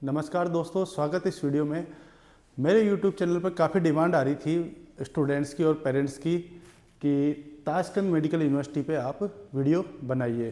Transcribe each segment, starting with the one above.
नमस्कार दोस्तों, स्वागत है इस वीडियो में। मेरे YouTube चैनल पर काफ़ी डिमांड आ रही थी स्टूडेंट्स की और पेरेंट्स की कि ताशकंद मेडिकल यूनिवर्सिटी पे आप वीडियो बनाइए।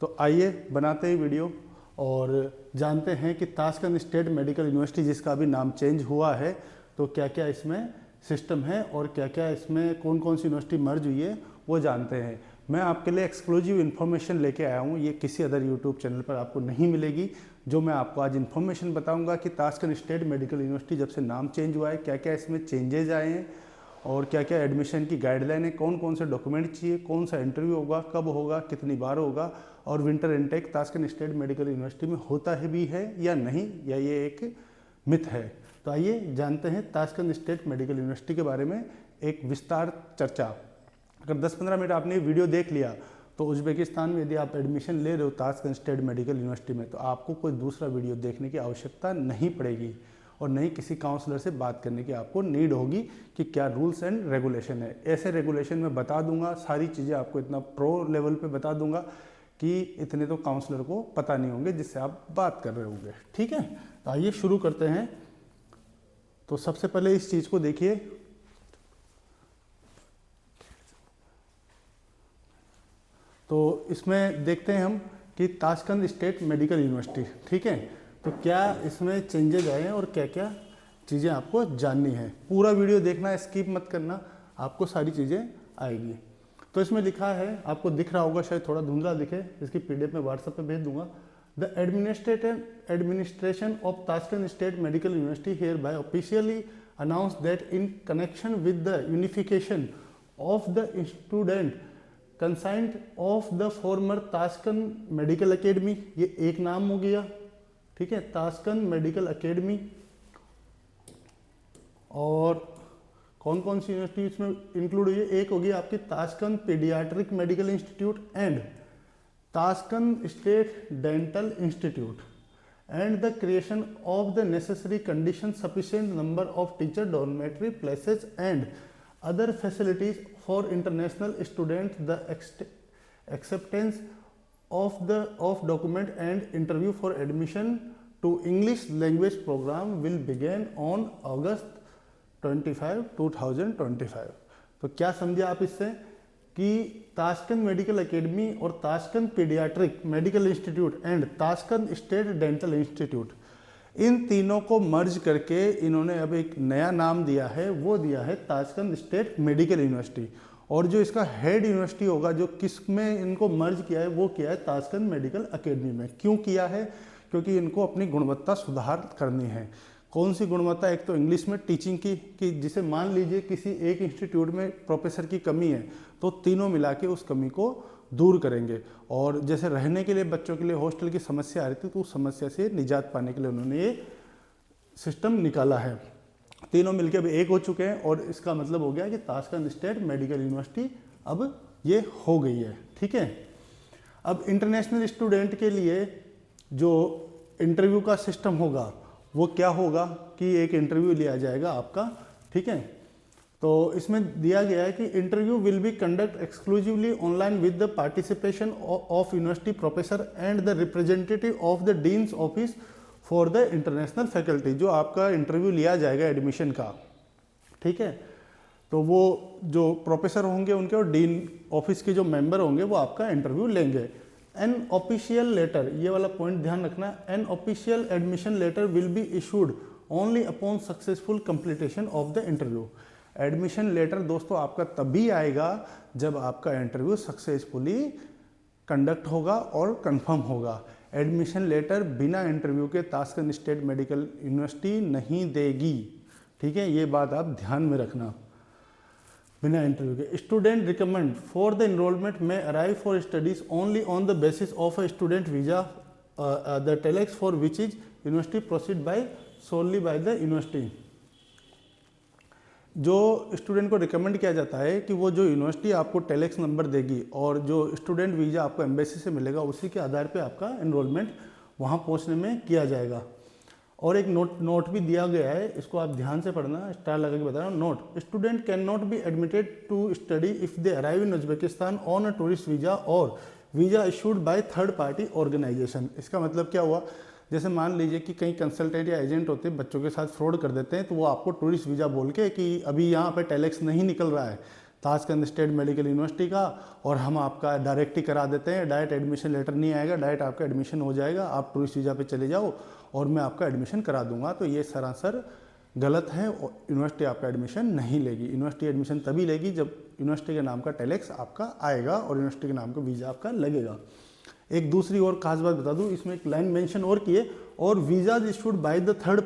तो आइए बनाते हैं वीडियो और जानते हैं कि ताशकंद स्टेट मेडिकल यूनिवर्सिटी जिसका अभी नाम चेंज हुआ है, तो क्या क्या इसमें सिस्टम है और क्या क्या इसमें कौन कौन सी यूनिवर्सिटी मर्ज हुई है वो जानते हैं। मैं आपके लिए एक्सक्लूसिव इन्फॉर्मेशन लेके आया हूँ, ये किसी अदर यूट्यूब चैनल पर आपको नहीं मिलेगी। जो मैं आपको आज इन्फॉर्मेशन बताऊंगा कि ताशकंद स्टेट मेडिकल यूनिवर्सिटी जब से नाम चेंज हुआ है, क्या क्या इसमें चेंजेज आए हैं और क्या क्या एडमिशन की गाइडलाइन है, कौन कौन से डॉक्यूमेंट चाहिए, कौन सा इंटरव्यू होगा, कब होगा, कितनी बार होगा और winter intake Tashkent state medical university में होता है भी है या नहीं, या ये एक मिथ है। तो आइए जानते हैं ताशकंद स्टेट मेडिकल यूनिवर्सिटी के बारे में एक विस्तार चर्चा। अगर 10-15 मिनट आपने ये वीडियो देख लिया तो उज्बेकिस्तान में यदि आप एडमिशन ले रहे हो ताशकंद स्टेट मेडिकल यूनिवर्सिटी में, तो आपको कोई दूसरा वीडियो देखने की आवश्यकता नहीं पड़ेगी और नहीं किसी काउंसलर से बात करने की आपको नीड होगी कि क्या रूल्स एंड रेगुलेशन है। ऐसे रेगुलेशन में बता दूंगा, सारी चीज़ें आपको इतना प्रो लेवल पे बता दूंगा कि इतने तो काउंसलर को पता नहीं होंगे जिससे आप बात कर रहे होंगे। ठीक है, तो आइए शुरू करते हैं। तो सबसे पहले इस चीज़ को देखिए, तो इसमें देखते हैं हम कि ताशकंद स्टेट मेडिकल यूनिवर्सिटी, ठीक है, तो क्या इसमें चेंजेज आए हैं और क्या क्या चीज़ें आपको जाननी है। पूरा वीडियो देखना, स्किप मत करना, आपको सारी चीज़ें आएगी। तो इसमें लिखा है, आपको दिख रहा होगा, शायद थोड़ा धुंधला दिखे, इसकी PDF में व्हाट्सएप पे भेज दूंगा। The administration of Tashkent state medical university hereby officially announce that in connection with the unification of the student contingent of the former Tashkent medical academy, ये एक नाम हो गया, ठीक है, ताशकंद मेडिकल एकेडमी। और कौन कौन सी यूनिवर्सिटी इसमें इंक्लूड हुई है, एक होगी आपकी Tashkent paediatric medical institute and Tashkent state dental institute and the creation of the necessary condition sufficient number of teacher dormitory places and other facilities for international students. The acceptance of document and interview for admission to English language program will begin on August 25, 2025. तो क्या समझे आप इससे कि Tashkent medical academy और Tashkent paediatric medical institute and Tashkent state dental institute, इन तीनों को मर्ज करके इन्होंने अब एक नया नाम दिया है, वो दिया है ताशकंद स्टेट मेडिकल यूनिवर्सिटी। और जो इसका हेड यूनिवर्सिटी होगा, जो किस में इनको मर्ज किया है, वो किया है ताशकंद मेडिकल एकेडमी में। क्यों किया है? क्योंकि इनको अपनी गुणवत्ता सुधार करनी है। कौन सी गुणवत्ता? एक तो इंग्लिश में टीचिंग की, कि जिसे मान लीजिए किसी एक इंस्टीट्यूट में प्रोफेसर की कमी है, तो तीनों मिला के उस कमी को दूर करेंगे। और जैसे रहने के लिए बच्चों के लिए हॉस्टल की समस्या आ रही थी, तो उस समस्या से निजात पाने के लिए उन्होंने ये सिस्टम निकाला है। तीनों मिलकर अभी एक हो चुके हैं और इसका मतलब हो गया कि ताशकंद स्टेट मेडिकल यूनिवर्सिटी अब ये हो गई है। ठीक है, अब इंटरनेशनल स्टूडेंट के लिए जो इंटरव्यू का सिस्टम होगा वो क्या होगा कि एक इंटरव्यू लिया जाएगा आपका, ठीक है। तो इसमें दिया गया है कि interview will be conduct exclusively online with the participation of university professor and the representative of the deans office for the international faculty. जो आपका इंटरव्यू लिया जाएगा एडमिशन का, ठीक है, तो वो जो प्रोफेसर होंगे उनके और डीन ऑफिस के जो मेंबर होंगे वो आपका इंटरव्यू लेंगे। एन ऑफिशियल लेटर, ये वाला पॉइंट ध्यान रखना, an official admission letter will be issued only upon successful completion of the interview. Admission letter दोस्तों आपका तभी आएगा जब आपका इंटरव्यू सक्सेसफुली कंडक्ट होगा और कंफर्म होगा। एडमिशन लेटर बिना इंटरव्यू के ताशकंद स्टेट मेडिकल यूनिवर्सिटी नहीं देगी, ठीक है, ये बात आप ध्यान में रखना। बिना इंटरव्यू के student recommend for the enrolment में arrive for studies only on the basis of a student visa the telex for which is university proceed by solely by the university. जो स्टूडेंट को रिकमेंड किया जाता है कि वो जो यूनिवर्सिटी आपको टेलेक्स नंबर देगी और जो स्टूडेंट वीज़ा आपको एम्बेसी से मिलेगा, उसी के आधार पे आपका एनरोलमेंट वहाँ पहुँचने में किया जाएगा। और एक नोट भी दिया गया है, इसको आप ध्यान से पढ़ना, स्टार लगा के बता रहा हूँ। Note, student can not be admitted to study if they arrive in Uzbekistan on a tourist visa और visa issued by third party organisation. इसका मतलब क्या हुआ, जैसे मान लीजिए कि कई कंसल्टेंट या एजेंट होते हैं बच्चों के साथ फ्रॉड कर देते हैं, तो वो आपको टूरिस्ट वीज़ा बोल के कि अभी यहाँ पे टेलेक्स नहीं निकल रहा है ताशकंद स्टेट मेडिकल यूनिवर्सिटी का, और हम आपका डायरेक्ट ही करा देते हैं, डायरेक्ट एडमिशन लेटर नहीं आएगा, डायरेक्ट आपका एडमिशन हो जाएगा, आप टूरिस्ट वीज़ा पे चले जाओ और मैं आपका एडमिशन करा दूंगा। तो ये सरासर गलत है। यूनिवर्सिटी आपका एडमिशन नहीं लेगी। यूनिवर्सिटी एडमिशन तभी लेगी जब यूनिवर्सिटी के नाम का टेलेक्स आपका आएगा और यूनिवर्सिटी के नाम का वीज़ा आपका लगेगा। एक दूसरी और खास बात बता दूं, इसमें एक लाइन मेंशन और की है, और visas issued by the third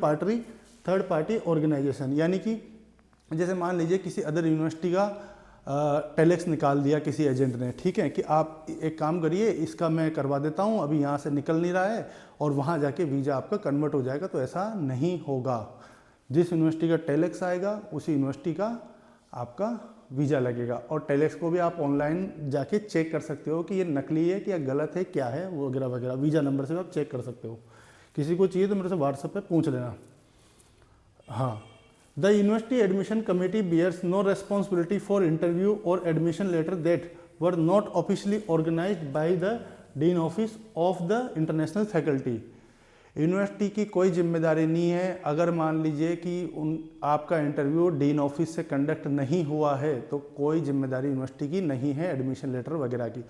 party organisation, यानी कि जैसे मान लीजिए किसी अदर यूनिवर्सिटी का टेलेक्स निकाल दिया किसी एजेंट ने, ठीक है, कि आप एक काम करिए इसका मैं करवा देता हूँ, अभी यहाँ से निकल नहीं रहा है, और वहाँ जाके वीज़ा आपका कन्वर्ट हो जाएगा, तो ऐसा नहीं होगा। जिस यूनिवर्सिटी का टेलेक्स आएगा उसी यूनिवर्सिटी का आपका वीज़ा लगेगा, और टेलेक्स को भी आप ऑनलाइन जाके चेक कर सकते हो कि ये नकली है कि या गलत है, क्या है वगैरह वगैरह, वीज़ा नंबर से भी आप चेक कर सकते हो। किसी को चाहिए तो मेरे से व्हाट्सएप पे पूछ लेना। हाँ, the university admission committee bears no responsibility for interview और admission letter that were not officially organized by the dean office of the international faculty. University की कोई जिम्मेदारी नहीं है अगर मान लीजिए कि आपका इंटरव्यू डीन ऑफिस से कंडक्ट नहीं हुआ है, तो कोई जिम्मेदारी यूनिवर्सिटी की नहीं है एडमिशन लेटर वगैरह की।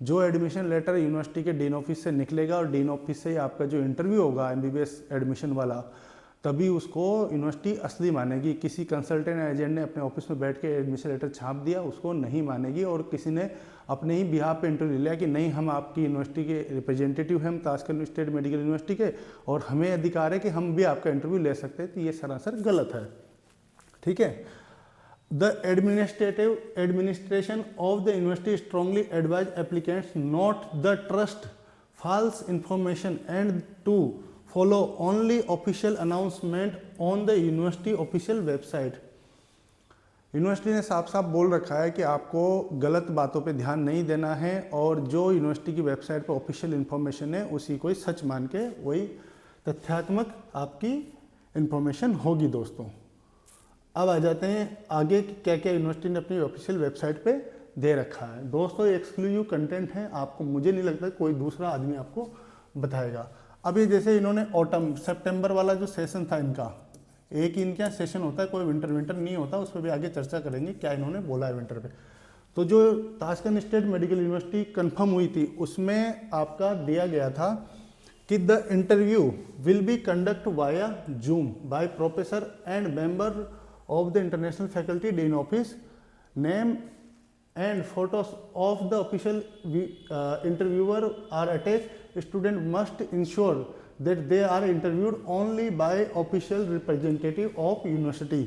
जो एडमिशन लेटर यूनिवर्सिटी के डीन ऑफिस से निकलेगा और डीन ऑफिस से आपका जो इंटरव्यू होगा MBBS एडमिशन वाला, तभी उसको यूनिवर्सिटी असली मानेगी। किसी कंसल्टेंट एजेंट ने अपने ऑफिस में बैठ के एडमिशन लेटर छाप दिया उसको नहीं मानेगी, और किसी ने अपने ही बिहाफ पे इंटरव्यू लिया कि नहीं हम आपकी यूनिवर्सिटी के रिप्रेजेंटेटिव हैं, हम ताशकंद स्टेट मेडिकल यूनिवर्सिटी के, और हमें अधिकार है कि हम भी आपका इंटरव्यू ले सकते हैं, तो ये सरासर गलत है। ठीक है। The administration of the university strongly advise applicants not the trust false information and to follow only official announcement on the university official website। University ने साफ साफ बोल रखा है कि आपको गलत बातों पे ध्यान नहीं देना है, और जो यूनिवर्सिटी की वेबसाइट पर ऑफिशियल इन्फॉर्मेशन है उसी को ही सच मान के वही तथ्यात्मक आपकी इन्फॉर्मेशन होगी। दोस्तों अब आ जाते हैं आगे क्या क्या यूनिवर्सिटी ने अपनी ऑफिशियल वेबसाइट पे दे रखा है। दोस्तों एक्सक्लूसिव कंटेंट है, आपको मुझे नहीं लगता कोई दूसरा आदमी आपको बताएगा। अभी जैसे इन्होंने ऑटम सितंबर वाला जो सेशन था इनका, एक ही इनका सेशन होता है, कोई विंटर नहीं होता, उस पर भी आगे चर्चा करेंगे क्या इन्होंने बोला है विंटर पे। तो जो Tashkent state medical university confirm हुई थी उसमें आपका दिया गया था कि the interview will be conduct via zoom by professor and member of the international faculty dean office, name and photos of the official interviewer are attached. Student must ensure that they are interviewed only by official representative of university।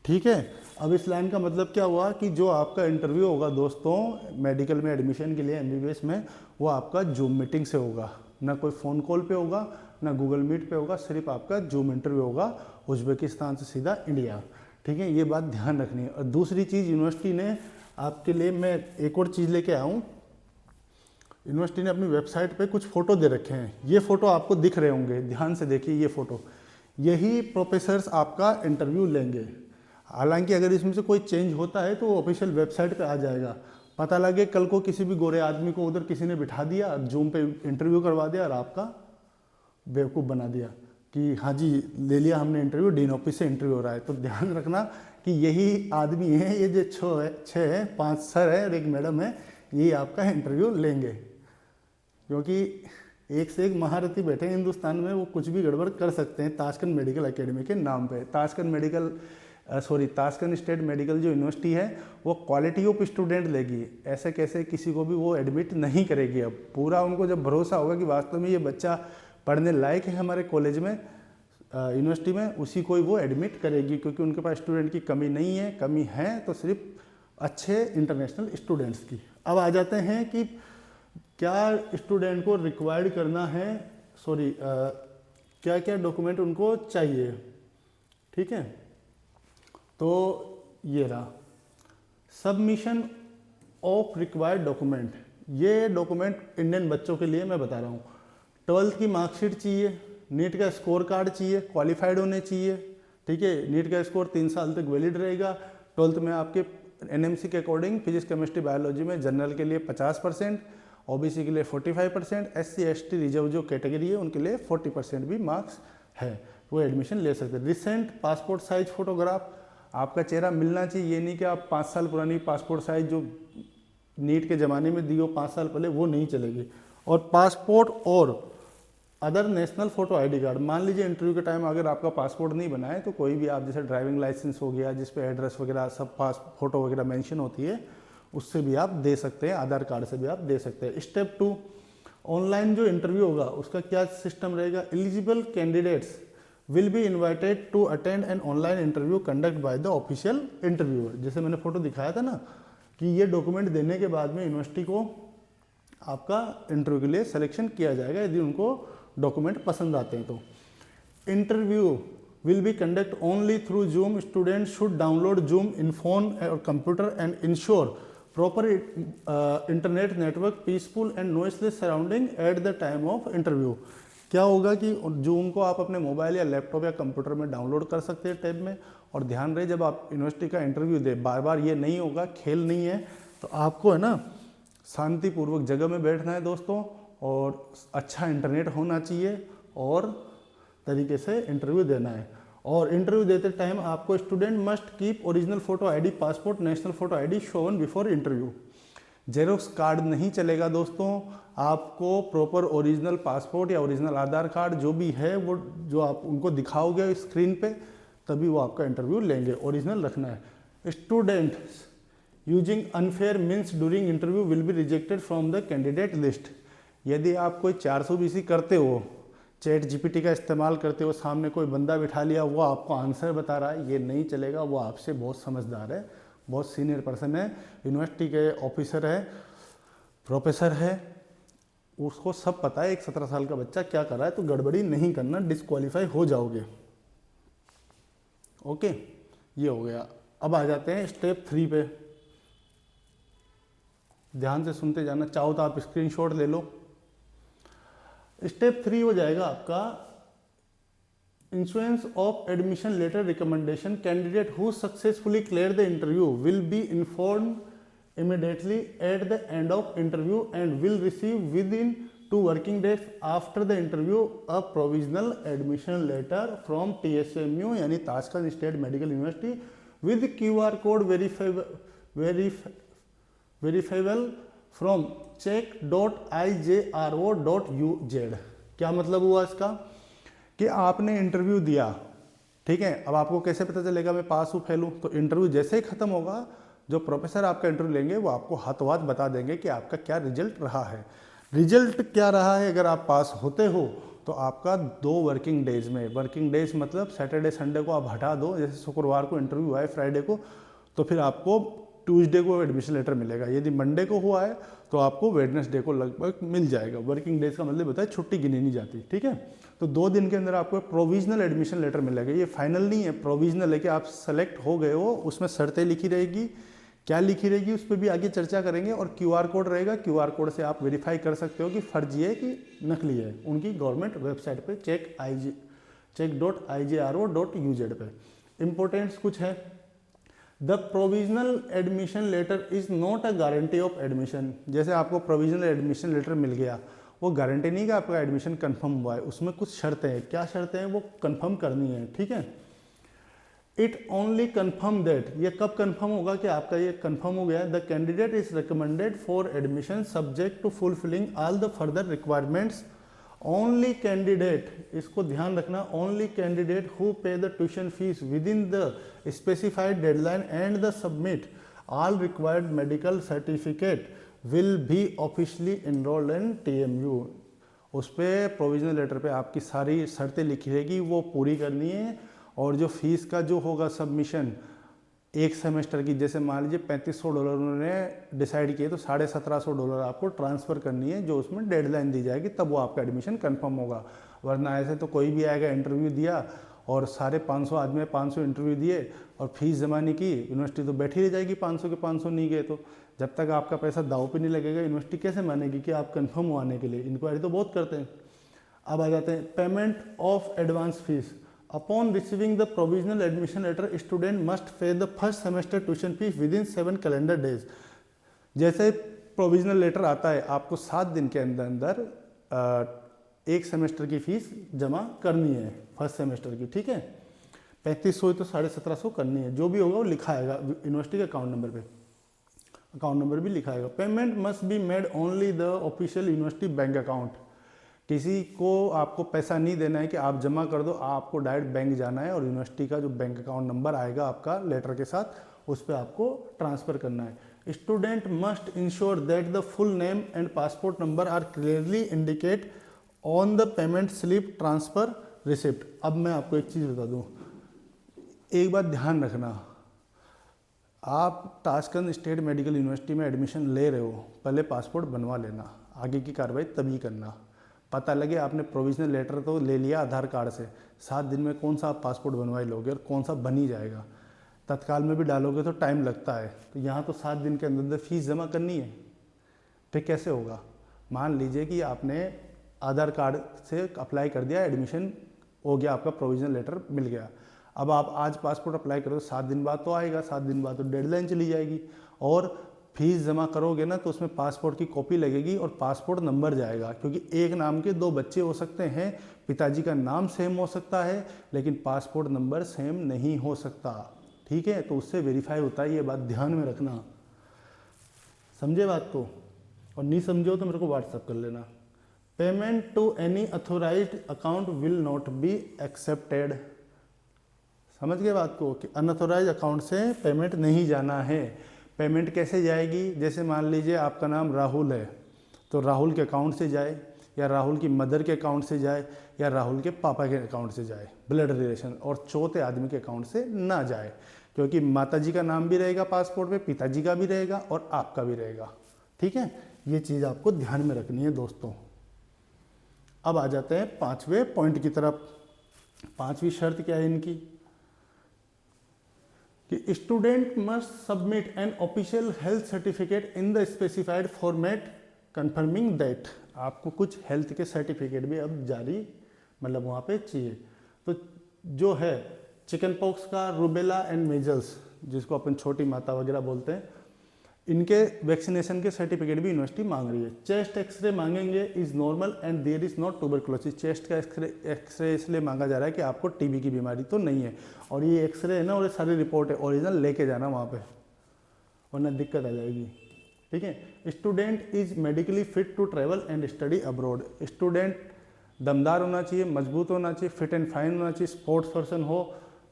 ठीक है। अब इस line का मतलब क्या हुआ कि जो आपका इंटरव्यू होगा दोस्तों मेडिकल में एडमिशन के लिए MBBS में, वो आपका जूम मीटिंग से होगा, ना कोई फ़ोन कॉल पे होगा ना गूगल मीट पे होगा, सिर्फ आपका जूम इंटरव्यू होगा उज्बेकिस्तान से सीधा इंडिया। ठीक है, ये बात ध्यान रखनी है। और दूसरी चीज़ यूनिवर्सिटी ने आपके लिए, मैं एक और चीज़ लेके आया हूँ, यूनिवर्सिटी ने अपनी वेबसाइट पे कुछ फ़ोटो दे रखे हैं। ये फ़ोटो आपको दिख रहे होंगे, ध्यान से देखिए ये फ़ोटो, यही प्रोफेसर्स आपका इंटरव्यू लेंगे। हालांकि अगर इसमें से कोई चेंज होता है तो वो ऑफिशियल वेबसाइट पे आ जाएगा। पता लगे कल को किसी भी गोरे आदमी को उधर किसी ने बिठा दिया, जूम पे इंटरव्यू करवा दिया और आपका बेवकूफ़ बना दिया कि हाँ जी ले लिया हमने इंटरव्यू, डीन ऑफिस से इंटरव्यू हो रहा है। तो ध्यान रखना कि यही आदमी है, ये जो छः है, 5 सर है और एक मैडम है, यही आपका इंटरव्यू लेंगे। क्योंकि एक से एक महारथी बैठे हैं हिंदुस्तान में, वो कुछ भी गड़बड़ कर सकते हैं ताशकंद मेडिकल एकेडमी के नाम पे। ताशकंद स्टेट मेडिकल जो यूनिवर्सिटी है वो क्वालिटी ऑफ स्टूडेंट लेगी, ऐसे कैसे किसी को भी वो एडमिट नहीं करेगी। अब पूरा उनको जब भरोसा होगा कि वास्तव में ये बच्चा पढ़ने लायक है हमारे कॉलेज में, यूनिवर्सिटी में, उसी को ही वो एडमिट करेगी, क्योंकि उनके पास स्टूडेंट की कमी नहीं है, कमी है तो सिर्फ अच्छे इंटरनेशनल स्टूडेंट्स की। अब आ जाते हैं कि क्या स्टूडेंट को रिक्वायर्ड करना है, क्या क्या डॉक्यूमेंट उनको चाहिए। ठीक है, तो ये रहा सबमिशन ऑफ रिक्वायर्ड डॉक्यूमेंट। ये डॉक्यूमेंट इंडियन बच्चों के लिए मैं बता रहा हूँ। 12th की मार्कशीट चाहिए, नीट का स्कोर कार्ड चाहिए, क्वालिफाइड होने चाहिए। ठीक है, नीट का स्कोर 3 साल तक वैलिड रहेगा। 12th में आपके NMC के अकॉर्डिंग फिजिक्स केमिस्ट्री बायोलॉजी में जनरल के लिए 50% ओबीसी के लिए 45%, SC ST रिजर्व जो कैटेगरी है उनके लिए 40% भी मार्क्स है, वो एडमिशन ले सकते हैं। रिसेंट पासपोर्ट साइज फोटोग्राफ, आपका चेहरा मिलना चाहिए, ये नहीं कि आप 5 साल पुरानी पासपोर्ट साइज जो नीट के ज़माने में दी हो 5 साल पहले, वो नहीं चलेगी। और पासपोर्ट और other national photo ID card, मान लीजिए इंटरव्यू के टाइम अगर आपका पासपोर्ट नहीं बना है तो कोई भी आप जैसे ड्राइविंग लाइसेंस हो गया जिस पे एड्रेस वगैरह सब पास फोटो वगैरह मेंशन होती है, उससे भी आप दे सकते हैं, आधार कार्ड से भी आप दे सकते हैं। स्टेप 2, ऑनलाइन जो इंटरव्यू होगा उसका क्या सिस्टम रहेगा। Eligible candidates will be invited to attend an online interview conduct by the official interviewer. जैसे मैंने फोटो दिखाया था ना कि ये डॉक्यूमेंट देने के बाद में यूनिवर्सिटी को आपका इंटरव्यू के लिए सिलेक्शन किया जाएगा यदि उनको डॉक्यूमेंट पसंद आते हैं तो। Interview will be conduct only through Zoom. Student should download Zoom in phone और computer and ensure proper internet network, peaceful and noiseless surrounding at the time of interview. क्या होगा कि जूम को आप अपने मोबाइल या लैपटॉप या computer में डाउनलोड कर सकते हैं टैब में, और ध्यान रहे जब आप यूनिवर्सिटी का इंटरव्यू दे, बार बार ये नहीं होगा, खेल नहीं है, तो आपको है ना शांतिपूर्वक जगह में बैठना है दोस्तों, और अच्छा इंटरनेट होना चाहिए और तरीके से इंटरव्यू देना है। और इंटरव्यू देते टाइम आपको student must keep original photo ID, passport, national photo ID Sovan before interview. Xerox card नहीं चलेगा दोस्तों, आपको प्रॉपर ओरिजिनल पासपोर्ट या ओरिजिनल आधार कार्ड जो भी है वो जो आप उनको दिखाओगे स्क्रीन पे, तभी वो आपका इंटरव्यू लेंगे, ओरिजिनल रखना है। Students using unfair means during interview will be rejected from the candidate list. यदि आप कोई 420 करते हो, चैट जीपीटी का इस्तेमाल करते हो, सामने कोई बंदा बिठा लिया, वो आपको आंसर बता रहा है, ये नहीं चलेगा। वो आपसे बहुत समझदार है, बहुत सीनियर पर्सन है, यूनिवर्सिटी के ऑफिसर है, प्रोफेसर है, उसको सब पता है एक 17 साल का बच्चा क्या कर रहा है, तो गड़बड़ी नहीं करना, डिस्क्वालीफाई हो जाओगे। ओके, ये हो गया। अब आ जाते हैं स्टेप 3 पे, ध्यान से सुनते जाना, चाहो तो आप स्क्रीनशॉट ले लो। स्टेप 3 हो जाएगा आपका insurance of admission letter recommendation. Candidate who successfully clear the interview will be informed immediately at the end of interview and will receive within 2 working days after the interview a provisional admission letter from TSMU यानी Tashkent state medical university with QR code verifiable from check.ijro.uz। क्या मतलब हुआ इसका कि आपने interview दिया, ठीक है, अब आपको कैसे पता चलेगा मैं पास हूँ फेल हूँ, तो इंटरव्यू जैसे ही खत्म होगा जो प्रोफेसर आपका इंटरव्यू लेंगे वो आपको हाथों हाथ बता देंगे कि आपका क्या रिजल्ट रहा है। रिजल्ट क्या रहा है, अगर आप पास होते हो तो आपका 2 वर्किंग डेज में, वर्किंग डेज मतलब सैटरडे संडे को आप हटा दो, जैसे शुक्रवार को इंटरव्यू है फ्राइडे को, तो फिर आपको ट्यूसडे को एडमिशन लेटर मिलेगा। यदि मंडे को हुआ है तो आपको वेडनेसडे को लगभग मिल जाएगा। वर्किंग डेज का मतलब होता है छुट्टी गिनी नहीं जाती, ठीक है। तो 2 दिन के अंदर आपको प्रोविजनल एडमिशन लेटर मिलेगा। ये फाइनल नहीं है, प्रोविजनल है कि आप सेलेक्ट हो गए हो, उसमें शर्तें लिखी रहेगी, क्या लिखी रहेगी उस पर भी आगे चर्चा करेंगे, और QR कोड रहेगा, QR कोड से आप वेरीफाई कर सकते हो कि फर्जी है कि नकली है, उनकी गवर्नमेंट वेबसाइट पे check.ijro.uz पे। इंपॉर्टेंट्स कुछ है, the provisional admission letter is not a guarantee of admission. जैसे आपको प्रोविजनल एडमिशन लेटर मिल गया, वो गारंटी नहीं कि आपका एडमिशन कंफर्म हुआ है, उसमें कुछ शर्तें हैं। क्या शर्तें हैं, वो कंफर्म करनी है, ठीक है। इट ओनली कन्फर्म दैट, ये कब कन्फर्म होगा कि आपका ये कन्फर्म हो गया, the candidate is recommended for admission subject to fulfilling all the further requirements. Only candidate, इसको ध्यान रखना, only candidate who pay the tuition fees within the specified deadline and the submit all required medical certificate will be officially enrolled in TMU। उस पर provisional letter पे आपकी सारी शर्तें लिखी रहेगी, वो पूरी करनी है। और जो फीस का जो होगा सबमिशन एक सेमेस्टर की, जैसे मान लीजिए $3500 उन्होंने डिसाइड किए, तो $1750 आपको ट्रांसफ़र करनी है, जो उसमें डेडलाइन दी जाएगी, तब वो आपका एडमिशन कंफर्म होगा। वरना ऐसे तो कोई भी आएगा, इंटरव्यू दिया और सारे 500 आदमी 500 इंटरव्यू दिए और फीस जमा नहीं की, यूनिवर्सिटी तो बैठी रह जाएगी, 500 के 500 नहीं गए तो। जब तक आपका पैसा दाव पे नहीं लगेगा, यूनिवर्सिटी कैसे मानेगी कि आप कंफर्म हो आने के लिए। इंक्वायरी तो बहुत करते हैं। अब आ जाते हैं payment of advance fees. Upon receiving the provisional admission letter, student must pay the first semester tuition fee within 7 calendar days। जैसे प्रोविजनल लेटर आता है आपको 7 दिन के अंदर अंदर एक सेमेस्टर की फीस जमा करनी है, फर्स्ट सेमेस्टर की, ठीक है। 3500 तो 1750 करनी है, जो भी होगा वो लिखा आएगा यूनिवर्सिटी के अकाउंट नंबर पे, अकाउंट नंबर भी लिखा आएगा। Payment must be made only the official university bank account. किसी को आपको पैसा नहीं देना है कि आप जमा कर दो, आपको डायरेक्ट बैंक जाना है और यूनिवर्सिटी का जो बैंक अकाउंट नंबर आएगा आपका लेटर के साथ उस पर आपको ट्रांसफ़र करना है। Student must ensure that the full name and passport number are clearly indicate on the payment slip transfer receipt. अब मैं आपको एक चीज़ बता दूँ, एक बात ध्यान रखना, आप ताशकंद स्टेट मेडिकल यूनिवर्सिटी में एडमिशन ले रहे हो, पहले पासपोर्ट बनवा लेना, आगे की कार्रवाई तभी करना। पता लगे आपने प्रोविजनल लेटर तो ले लिया आधार कार्ड से, 7 दिन में कौन सा आप पासपोर्ट बनवाई लोगे और कौन सा बन ही जाएगा। तत्काल में भी डालोगे तो टाइम लगता है, तो यहाँ तो 7 दिन के अंदर फीस जमा करनी है, फिर कैसे होगा। मान लीजिए कि आपने आधार कार्ड से अप्लाई कर दिया, एडमिशन हो गया, आपका प्रोविजनल लेटर मिल गया, अब आप आज पासपोर्ट अप्लाई करो, 7 दिन बाद तो आएगा, 7 दिन बाद तो डेडलाइन चली जाएगी, और फीस जमा करोगे ना तो उसमें पासपोर्ट की कॉपी लगेगी और पासपोर्ट नंबर जाएगा, क्योंकि एक नाम के 2 बच्चे हो सकते हैं, पिताजी का नाम सेम हो सकता है लेकिन पासपोर्ट नंबर सेम नहीं हो सकता, ठीक है। तो उससे वेरीफाई होता है, ये बात ध्यान में रखना, समझे बात को, और नहीं समझो तो मेरे को व्हाट्सअप कर लेना। Payment to any authorised account will not be accepted. समझ गए बात को कि अनऑथोराइज अकाउंट से पेमेंट नहीं जाना है। पेमेंट कैसे जाएगी, जैसे मान लीजिए आपका नाम राहुल है तो राहुल के अकाउंट से जाए, या राहुल की मदर के अकाउंट से जाए, या राहुल के पापा के अकाउंट से जाए, ब्लड रिलेशन, और चौथे आदमी के अकाउंट से ना जाए, क्योंकि माताजी का नाम भी रहेगा पासपोर्ट पे, पिताजी का भी रहेगा और आपका भी रहेगा, ठीक है। ये चीज़ आपको ध्यान में रखनी है दोस्तों। अब आ जाते हैं 5वें पॉइंट की तरफ। 5वीं शर्त क्या है इनकी कि student must submit an official health certificate in the specified format confirming that. आपको कुछ हेल्थ के सर्टिफिकेट भी अब जारी मतलब वहाँ पे चाहिए। तो जो है चिकन पॉक्स का, रूबेला एंड मेजल्स, जिसको अपन छोटी माता वगैरह बोलते हैं, इनके वैक्सीनेशन के सर्टिफिकेट भी यूनिवर्सिटी मांग रही है। चेस्ट एक्सरे मांगेंगे is normal and there is not tuberculosis. Chest का एक्सरे इसलिए मांगा जा रहा है कि आपको टीबी की बीमारी तो नहीं है, और ये एक्सरे है ना, और ये सारी रिपोर्ट है ओरिजिनल लेके जाना वहाँ पे, वरना दिक्कत आ जाएगी, ठीक है। Student is medically fit to travel and study abroad. Student दमदार होना चाहिए, मजबूत होना चाहिए, फिट एंड फाइन होना चाहिए, स्पोर्ट्स पर्सन हो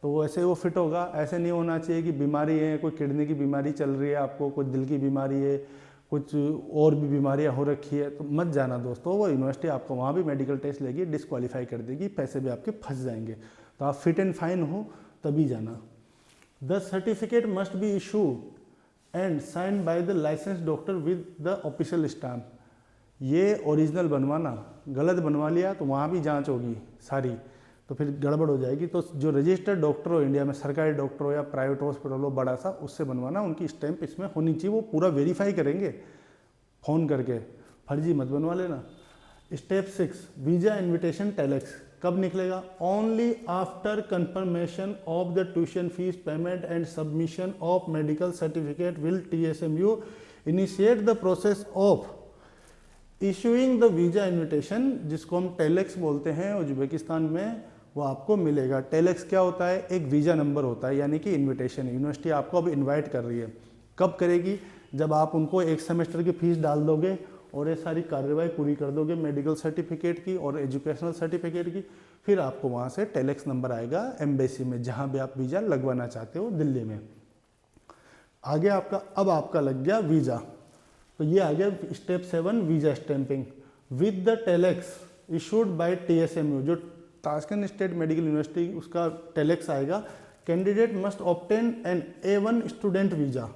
तो वैसे वो फिट होगा। ऐसे नहीं होना चाहिए कि बीमारी है, कोई किडनी की बीमारी चल रही है आपको, कोई दिल की बीमारी है, कुछ और भी बीमारियां हो रखी है, तो मत जाना दोस्तों। वो यूनिवर्सिटी आपको वहाँ भी मेडिकल टेस्ट लेगी, डिस्क्वालीफाई कर देगी, पैसे भी आपके फंस जाएंगे। तो आप फिट एंड फाइन हो तभी जाना। The certificate must be issue and sign by the license doctor with the official stamp. ये ओरिजिनल बनवाना, गलत बनवा लिया तो वहाँ भी जाँच होगी सारी, तो फिर गड़बड़ हो जाएगी। तो जो रजिस्टर्ड डॉक्टर हो इंडिया में, सरकारी डॉक्टर हो या प्राइवेट हॉस्पिटल हो बड़ा सा, उससे बनवाना, उनकी स्टैंप इसमें होनी चाहिए, वो पूरा वेरीफाई करेंगे फ़ोन करके, फर्जी मत बनवा लेना। स्टेप 6 वीज़ा इन्विटेशन टेलेक्स कब निकलेगा? Only after confirmation of the tuition fees payment and submission of medical certificate will TSMU initiate the process of issuing the visa invitation, जिसको हम टेलेक्स बोलते हैं उज्बेकिस्तान में, वो आपको मिलेगा। टेलेक्स क्या होता है? एक वीज़ा नंबर होता है, यानी कि इन्विटेशन। यूनिवर्सिटी आपको अब इनवाइट कर रही है। कब करेगी? जब आप उनको 1 सेमेस्टर की फीस डाल दोगे और ये सारी कार्रवाई पूरी कर दोगे मेडिकल सर्टिफिकेट की और एजुकेशनल सर्टिफिकेट की, फिर आपको वहाँ से टेलेक्स नंबर आएगा एम्बेसी में, जहाँ भी आप वीज़ा लगवाना चाहते हो दिल्ली में। आगे आपका, अब आपका लग गया वीज़ा, तो ये आ गया step 7 visa stamping with the telex issued by TSMU। जो ताशकंद स्टेट मेडिकल यूनिवर्सिटी, उसका टेलेक्स आएगा। Candidate must obtain an A1 student visa,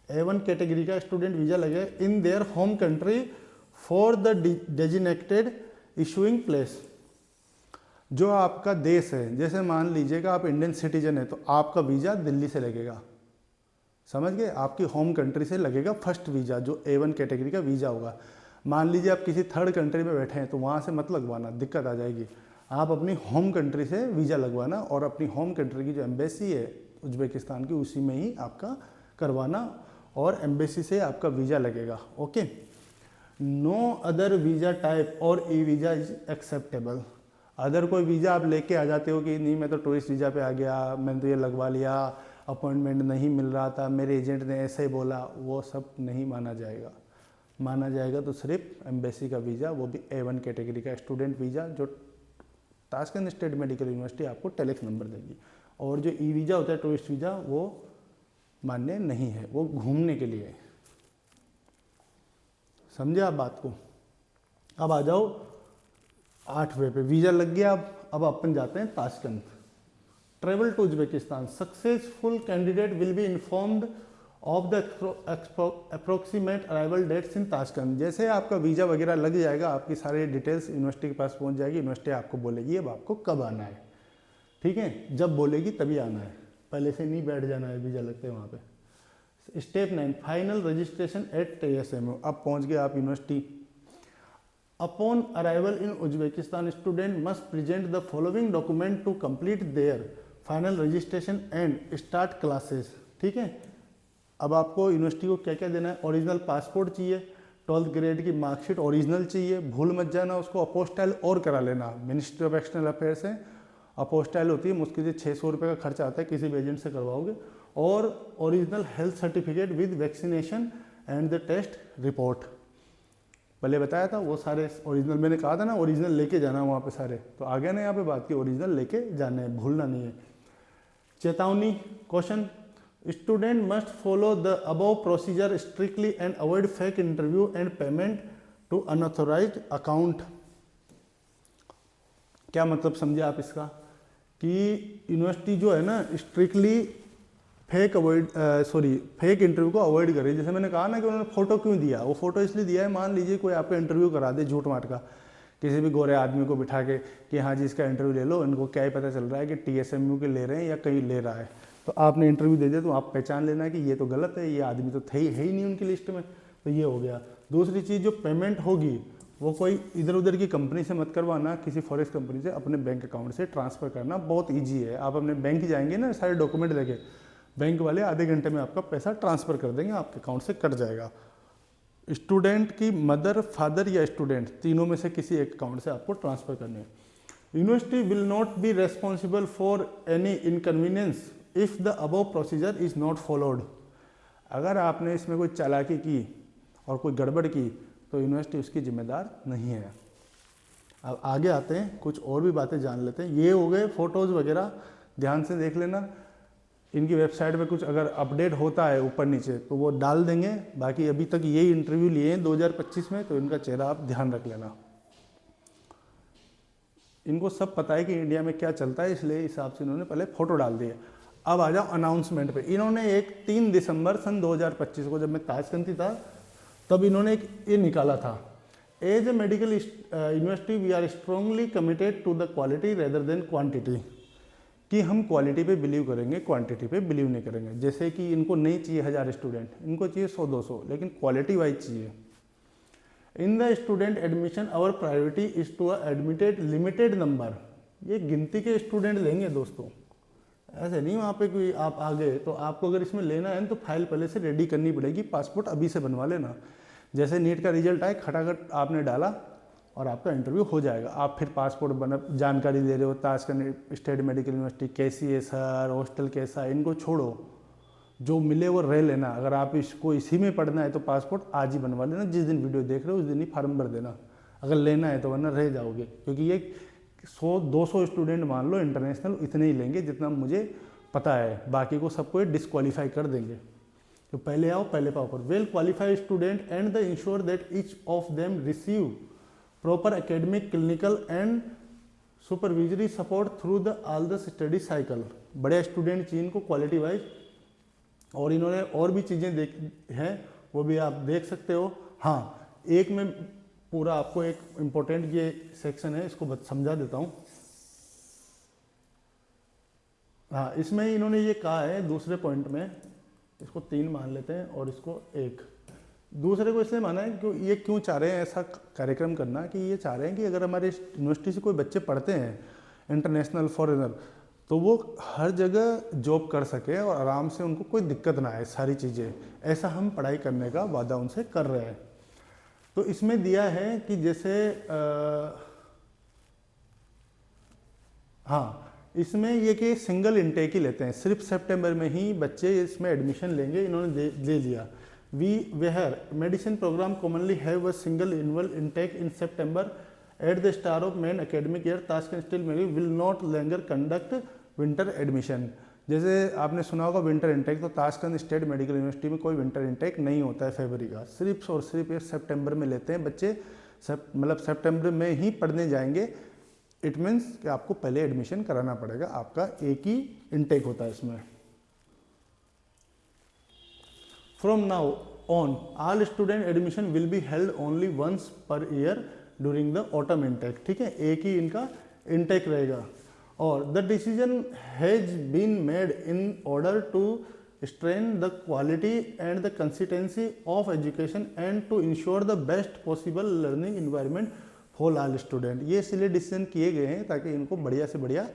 A1 category का स्टूडेंट वीज़ा लगे in their home country for the designated issuing place. जो आपका देश है, जैसे मान लीजिएगा आप इंडियन सिटीजन है तो आपका वीज़ा दिल्ली से लगेगा, समझ गए? आपकी होम कंट्री से लगेगा फर्स्ट वीज़ा, जो A1 कैटेगरी का वीज़ा होगा। मान लीजिए आप किसी थर्ड कंट्री में बैठे हैं तो वहाँ से मत लगवाना, दिक्कत आ जाएगी। आप अपनी होम कंट्री से वीज़ा लगवाना और अपनी होम कंट्री की जो एम्बेसी है उज्बेकिस्तान की, उसी में ही आपका करवाना। और एम्बेसी से आपका वीज़ा लगेगा। Okay, no other visa type और e visa is acceptable. Other कोई वीज़ा आप लेके आ जाते हो कि नहीं मैं तो टूरिस्ट वीज़ा पे आ गया, मैंने तो ये लगवा लिया, अपॉइंटमेंट नहीं मिल रहा था, मेरे एजेंट ने ऐसे ही बोला, वो सब नहीं माना जाएगा। माना जाएगा तो सिर्फ एम्बेसी का वीज़ा, वो भी A1 कैटेगरी का स्टूडेंट वीज़ा, जो ताशकंद स्टेट मेडिकल यूनिवर्सिटी आपको टेलेक्स नंबर देगी। और जो ई वीज़ा होता है टूरिस्ट वीज़ा, वो मान्य नहीं है, वो घूमने के लिए है। समझे आप बात को। अब आ जाओ 8वें पे, वीज़ा लग गया। अब अपन जाते हैं Tashkent. Travel to Uzbekistan, successful candidate will be informed of the approximate arrival dates in Tashkent. जैसे आपका वीज़ा वगैरह लग जाएगा, आपकी सारी डिटेल्स यूनिवर्सिटी के पास पहुंच जाएगी, यूनिवर्सिटी आपको बोलेगी अब आपको कब आना है। ठीक है, जब बोलेगी तभी आना है, पहले से नहीं बैठ जाना है वीज़ा लगते वहाँ पे। Step 9, final registration at TSMU। अब पहुँच गए आप university. Upon arrival in Uzbekistan, student must present the following document to complete their final registration and start classes. ठीक है, अब आपको यूनिवर्सिटी को क्या क्या देना है। ओरिजिनल पासपोर्ट चाहिए, 12th ग्रेड की मार्कशीट ओरिजिनल चाहिए, भूल मत जाना उसको अपोस्टाइल और करा लेना। मिनिस्ट्री ऑफ एक्सटर्नल अफेयर्स से अपोस्टाइल होती है, मुश्किल से 600 रुपये का खर्चा आता है, किसी भी एजेंट से करवाओगे। और original health certificate with vaccination and the test report, पहले बताया था वो सारे ओरिजिनल, मैंने कहा था ना ओरिजिनल लेके जाना वहाँ पे सारे, तो आ गया ना यहाँ पे बात की ओरिजिनल लेके जाने हैं, भूलना नहीं है। चेतावनी question, student must follow the above procedure strictly and avoid fake interview and payment to unauthorised account. क्या मतलब समझे आप इसका, कि यूनिवर्सिटी जो है ना स्ट्रिक्टली फेक इंटरव्यू को अवॉइड करे। जैसे मैंने कहा ना कि उन्होंने फोटो क्यों दिया, वो फोटो इसलिए दिया है, मान लीजिए कोई आपका इंटरव्यू करा दे झूठ माट का, किसी भी गोरे आदमी को बिठा के कि हाँ जी इसका इंटरव्यू ले लो, इनको क्या ही पता चल रहा है कि TSMU के ले रहे हैं या कहीं ले रहा है, तो आपने इंटरव्यू दे दिया, तो आप पहचान लेना कि ये तो गलत है, ये आदमी तो है ही नहीं उनकी लिस्ट में, तो ये हो गया। दूसरी चीज़, जो पेमेंट होगी वो कोई इधर उधर की कंपनी से मत करवाना, किसी फॉरेक्स कंपनी से, अपने बैंक अकाउंट से ट्रांसफ़र करना बहुत ईजी है। आप अपने बैंक जाएंगे ना, सारे डॉक्यूमेंट लेके, बैंक वाले आधे घंटे में आपका पैसा ट्रांसफ़र कर देंगे, आपके अकाउंट से कट जाएगा। स्टूडेंट की मदर, फादर या स्टूडेंट, तीनों में से किसी एक अकाउंट से आपको ट्रांसफ़र करनी है। University will not B responsible for any inconvenience if the above procedure is not followed. अगर आपने इसमें कोई चालाकी की और कोई गड़बड़ की तो यूनिवर्सिटी उसकी जिम्मेदार नहीं है। अब आगे आते हैं, कुछ और भी बातें जान लेते हैं। ये हो गए फ़ोटोज़ वगैरह, ध्यान से देख लेना। इनकी वेबसाइट पे कुछ अगर अपडेट होता है ऊपर नीचे तो वो डाल देंगे। बाकी अभी तक यही इंटरव्यू लिए हैं 2025 में, तो इनका चेहरा आप ध्यान रख लेना। इनको सब पता है कि इंडिया में क्या चलता है, इसलिए हिसाब से इन्होंने पहले फ़ोटो डाल दिए। अब आ जाओ अनाउंसमेंट पे। इन्होंने एक 3 दिसंबर सन 2025 को, जब मैं ताशकंद था तब इन्होंने एक ये निकाला था, as a medical university we are strongly committed to the quality rather than quantity, कि हम क्वालिटी पे बिलीव करेंगे, क्वांटिटी पे बिलीव नहीं करेंगे। जैसे कि इनको नहीं चाहिए 1000 स्टूडेंट, इनको चाहिए 100-200, लेकिन क्वालिटी वाइज चाहिए। In the student admission our priority is to admitted limited number, ये गिनती के स्टूडेंट लेंगे दोस्तों, ऐसे नहीं वहाँ पे कोई आप आ गए। तो आपको अगर इसमें लेना है तो फाइल पहले से रेडी करनी पड़ेगी, पासपोर्ट अभी से बनवा लेना। जैसे नीट का रिजल्ट आए, खटाखट आपने डाला और आपका इंटरव्यू हो जाएगा। आप फिर पासपोर्ट बना, जानकारी दे रहे हो ताशकंद स्टेट मेडिकल यूनिवर्सिटी कैसी है सर, हॉस्टल कैसा है, इनको छोड़ो, जो मिले वो रह लेना। अगर आप इसको इसी में पढ़ना है तो पासपोर्ट आज ही बनवा लेना, जिस दिन वीडियो देख रहे हो उस दिन ही फॉर्म भर देना अगर लेना है तो, वरना रह जाओगे। क्योंकि ये 100-200 स्टूडेंट मान लो इंटरनेशनल इतने ही लेंगे जितना मुझे पता है, बाकी को सबको डिस्क्वालीफाई कर देंगे। तो पहले आओ पहले पाओ पर। Well qualified student and the ensure that each of them receive proper academic, clinical and supervisory support through the all the study cycle. बड़े स्टूडेंट चाहिए इनको क्वालिटी वाइज, और इन्होंने और भी चीज़ें देख हैं वो भी आप देख सकते हो। हाँ, एक में पूरा आपको एक इम्पोर्टेंट ये सेक्शन है, इसको समझा देता हूँ। हाँ, इसमें इन्होंने ये कहा है दूसरे पॉइंट में, इसको 3 मान लेते हैं और इसको 1। दूसरे को इसलिए माना है कि ये क्यों चाह रहे हैं ऐसा कार्यक्रम करना, कि ये चाह रहे हैं कि अगर हमारे यूनिवर्सिटी से कोई बच्चे पढ़ते हैं इंटरनेशनल फॉरेनर, तो वो हर जगह जॉब कर सके और आराम से उनको कोई दिक्कत ना आए सारी चीज़ें, ऐसा हम पढ़ाई करने का वादा उनसे कर रहे हैं। तो इसमें दिया है कि जैसे हाँ, इसमें ये कि सिंगल इनटेक ही लेते हैं, सिर्फ सितंबर में ही बच्चे इसमें एडमिशन लेंगे, इन्होंने ले लिया। We were medicine programme commonly have a single annual intake in September at the start of main academic year, Tashkent state medical will not longer conduct winter admission. जैसे आपने सुना होगा विंटर इनटेक, तो ताशकंद स्टेट मेडिकल यूनिवर्सिटी में कोई winter intake नहीं होता है फरवरी का, सिर्फ और सिर्फ ये सितंबर में लेते हैं बच्चे, मतलब सितंबर में ही पढ़ने जाएंगे। इट मीन्स कि आपको पहले एडमिशन कराना पड़ेगा, आपका एक ही इनटेक होता है इसमें। From now on all student admission will be held only once per year during the autumn intake, ठीक है, एक ही इनका इनटेक रहेगा। और the decision has been made in order to strengthen the quality and the consistency of education and to ensure the best possible learning environment for all student। ये इसलिए decision किए गए हैं ताकि इनको बढ़िया से बढ़िया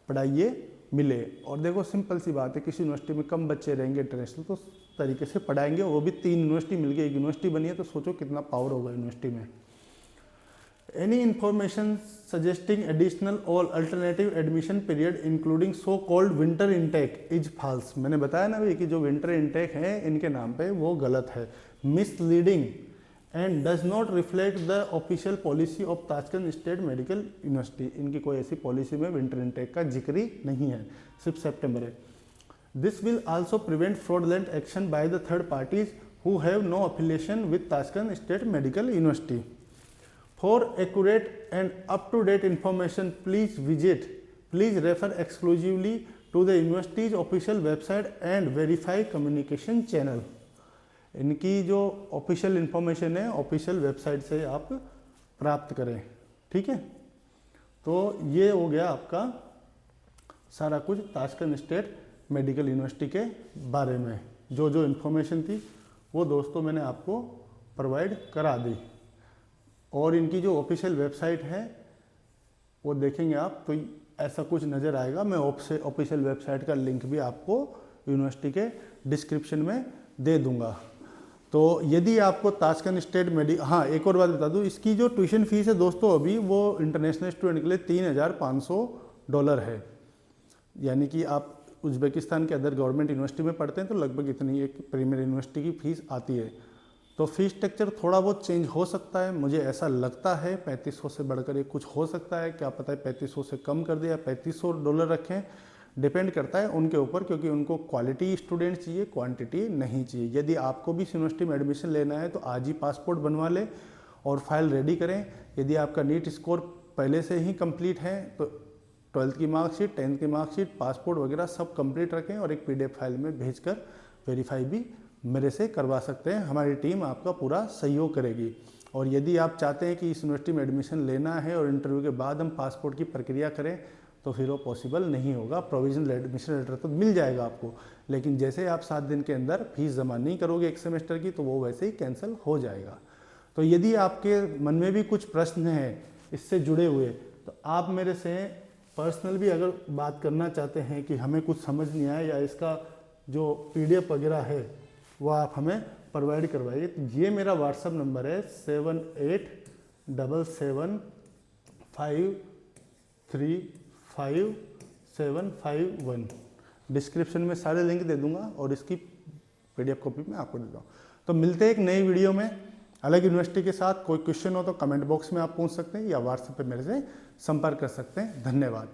पढ़ाई मिले। और देखो सिंपल सी बात है, किसी यूनिवर्सिटी में कम बच्चे रहेंगे इंटरनेशनल, तो तरीके से पढ़ाएंगे, वो भी 3 यूनिवर्सिटी मिल गई, एक यूनिवर्सिटी बनी है, तो सोचो कितना पावर होगा यूनिवर्सिटी में। Any information suggesting additional or alternative admission period including so-called winter intake is false। मैंने बताया ना भाई कि जो winter intake है इनके नाम पे वो गलत है, misleading and does not reflect the official policy of Tashkent state medical university. इनकी कोई ऐसी पॉलिसी में winter intake का जिक्र ही नहीं है, सिर्फ सितंबर है। This will also prevent fraudulent action by the third parties who have no affiliation with Tashkent state medical university. For accurate and up-to-date information, please refer exclusively to the university's official website and verify communication channel। इनकी जो official information है official website से आप प्राप्त करें, ठीक है। तो ये हो गया आपका सारा कुछ ताशकंद स्टेट मेडिकल यूनिवर्सिटी के बारे में, जो जो इन्फॉर्मेशन थी वो दोस्तों मैंने आपको प्रोवाइड करा दी। और इनकी जो ऑफिशियल वेबसाइट है वो देखेंगे आप तो ऐसा कुछ नज़र आएगा। मैं ऑफिशियल वेबसाइट का लिंक भी आपको यूनिवर्सिटी के डिस्क्रिप्शन में दे दूंगा। तो यदि आपको ताशकंद स्टेट हाँ एक और बात बता दूं, इसकी जो ट्यूशन फीस है दोस्तों अभी वो इंटरनेशनल स्टूडेंट के लिए $3,500 है। यानी कि आप उज्बेकिस्तान के अदर गवर्नमेंट यूनिवर्सिटी में पढ़ते हैं तो लगभग इतनी एक प्रीमियर यूनिवर्सिटी की फ़ीस आती है। तो फीस स्ट्रक्चर थोड़ा बहुत चेंज हो सकता है, मुझे ऐसा लगता है 3500 से बढ़कर ये कुछ हो सकता है, क्या पता है 3500 से कम कर दिया, $3500 रखें, डिपेंड करता है उनके ऊपर, क्योंकि उनको क्वालिटी स्टूडेंट चाहिए, क्वांटिटी नहीं चाहिए। यदि आपको भी इस यूनिवर्सिटी में एडमिशन लेना है तो आज ही पासपोर्ट बनवा लें और फाइल रेडी करें। यदि आपका नीट स्कोर पहले से ही कंप्लीट है तो 12th की मार्कशीट, 10th की मार्कशीट, पासपोर्ट वगैरह सब कंप्लीट रखें और एक PDF फाइल में भेजकर वेरीफाई भी मेरे से करवा सकते हैं। हमारी टीम आपका पूरा सहयोग करेगी। और यदि आप चाहते हैं कि इस यूनिवर्सिटी में एडमिशन लेना है और इंटरव्यू के बाद हम पासपोर्ट की प्रक्रिया करें तो फिर वो पॉसिबल नहीं होगा। प्रोविजनल एडमिशन लेटर तो मिल जाएगा आपको, लेकिन जैसे आप 7 दिन के अंदर फीस जमा नहीं करोगे एक सेमेस्टर की तो वो वैसे ही कैंसिल हो जाएगा। तो यदि आपके मन में भी कुछ प्रश्न हैं इससे जुड़े हुए तो आप मेरे से पर्सनल भी अगर बात करना चाहते हैं कि हमें कुछ समझ नहीं आया या इसका जो PDF वगैरह है वो आप हमें प्रोवाइड करवाइए। तो ये मेरा व्हाट्सअप नंबर है 7877535751। डिस्क्रिप्शन में सारे लिंक दे दूंगा और इसकी PDF कॉपी मैं आपको देता हूँ। तो मिलते हैं एक नई वीडियो में अलग यूनिवर्सिटी के साथ। कोई क्वेश्चन हो तो कमेंट बॉक्स में आप पूछ सकते हैं या व्हाट्सएप पे मेरे से संपर्क कर सकते हैं। धन्यवाद।